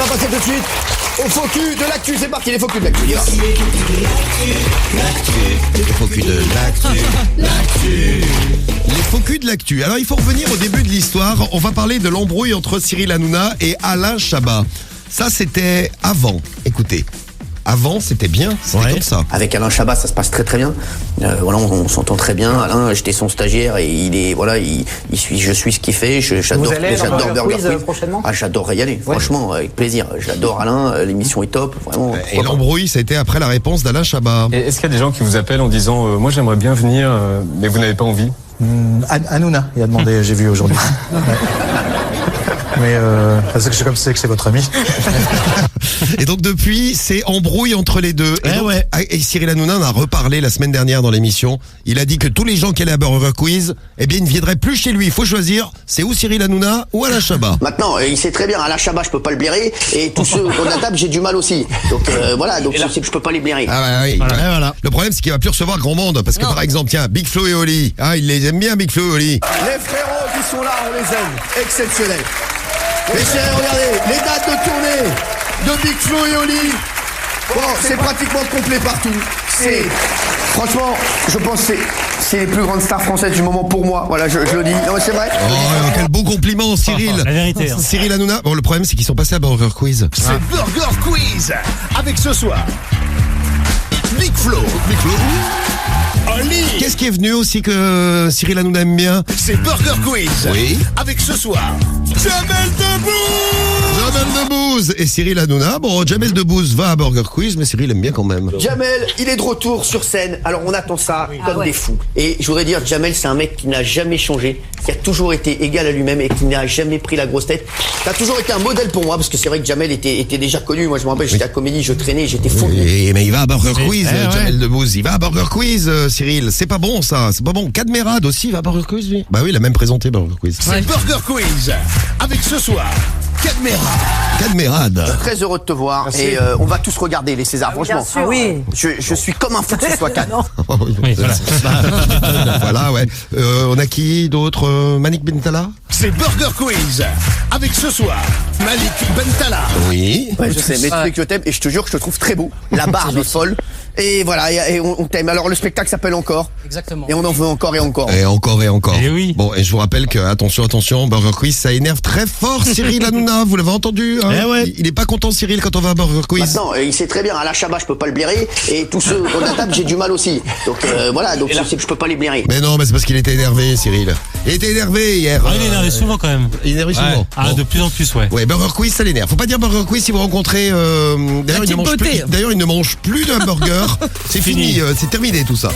passer tout de suite au faux cul de l'actu. C'est parti, les faux culs de l'actu. Les faux culs de l'actu. Les faux culs de l'actu. Alors il faut revenir au début de l'histoire. On va parler de l'embrouille entre Cyril Hanouna et Alain Chabat. Ça c'était avant. Écoutez. Avant, c'était bien, c'était comme ça. Avec Alain Chabat, ça se passe très très bien. Voilà, on s'entend très bien. Alain, j'étais son stagiaire et je suis ce qu'il fait. J'adore Burger Quiz prochainement. Ah, j'adorerais y aller. Franchement, avec plaisir. J'adore Alain. L'émission est top, vraiment. Et l'embrouille, ça a été après la réponse d'Alain Chabat. Est-ce qu'il y a des gens qui vous appellent en disant moi j'aimerais bien venir, mais vous n'avez pas envie? Hanouna, il a demandé, j'ai vu aujourd'hui. Mais parce que comme c'est que c'est votre ami. Et donc depuis, c'est embrouille entre les deux. Et Cyril Hanouna en a reparlé la semaine dernière dans l'émission. Il a dit que tous les gens qui allaient à Burger Quiz, eh bien, ils ne viendraient plus chez lui. Il faut choisir, c'est ou Cyril Hanouna ou Alain Chabat. Maintenant, il sait très bien, Alain Chabat, je peux pas le blairer. Et tous ceux qu'on a table, j'ai du mal aussi. Donc voilà, donc je sais que je peux pas les blairer. Ah bah oui. Voilà. Le problème, c'est qu'il va plus recevoir grand monde. Parce que par exemple, tiens, Big Flo et Oli. Ah, il les aime bien, Big Flo et Oli. Les frérots qui sont là, on les aime. Exceptionnel. Mes chers, regardez, les dates de tournée de Big Flo et Oli. Bon, c'est pratiquement complet partout. Franchement, je pense que c'est les plus grandes stars françaises du moment pour moi. Voilà, je le dis. Non, c'est vrai. Oh, quel beau compliment, Cyril. La vérité. Cyril Hanouna. Bon, le problème, c'est qu'ils sont passés à Burger Quiz. C'est Burger Quiz avec ce soir Big Flo. Oli. Qu'est-ce qui est venu aussi que Cyril Hanouna aime bien? C'est Burger Quiz. Oui. Avec ce soir Jamel Debbouze et Cyril Hanouna. Bon, Jamel Debbouze va à Burger Quiz, mais Cyril aime bien quand même. Jamel, il est de retour sur scène. Alors on attend ça comme des fous. Et je voudrais dire, Jamel, c'est un mec qui n'a jamais changé, qui a toujours été égal à lui-même et qui n'a jamais pris la grosse tête. T'as toujours été un modèle pour moi, parce que c'est vrai que Jamel était déjà connu. Moi, je me rappelle, j'étais à Comédie, je traînais, j'étais fou. Mais il va à Burger Quiz, Jamel Debbouze. Il va à Burger Quiz, Cyril. C'est pas bon, ça. C'est pas bon. Cadmerade aussi va à Burger Quiz, lui. Bah oui, il a même présenté Burger Quiz. C'est Burger Quiz avec ce soir Cadmerade. Très heureux de te voir. Merci. Et on va tous regarder les Césars, franchement. Bien sûr. Oui. Je suis comme un fou que ce soit Cannes. Oui, voilà. Voilà, ouais. On a qui d'autre? Malik Bentala? C'est Burger Quiz avec ce soir Malik Bentala. Oui. Ouais, je sais, mais tu sais que je t'aime et je te jure que je te trouve très beau. La barbe est folle. Et voilà, et on t'aime. Alors le spectacle s'appelle Encore. Exactement. Et on en veut encore et encore. Et encore et encore. Et oui. Bon, et je vous rappelle que, attention, Burger Quiz, ça énerve très fort Cyril Hanouna, vous l'avez entendu, hein? Il est pas content, Cyril, quand on va à Burger Quiz. Maintenant, il sait très bien, Alain Chabat, je peux pas le blairer. Et tous ceux qu'on a table, j'ai du mal aussi. Donc voilà, donc je sais que je peux pas les blairer. Mais non, mais c'est parce qu'il était énervé, Cyril. Il était énervé hier. Il est énervé souvent quand même. Il est énervé souvent. Ouais. Ah, Bon. de plus en plus, ouais. Ouais, Burger Quiz, ça l'énerve. Faut pas dire Burger Quiz si vous rencontrez. D'ailleurs, il ne mange plus d'un burger. C'est fini, c'est terminé tout ça.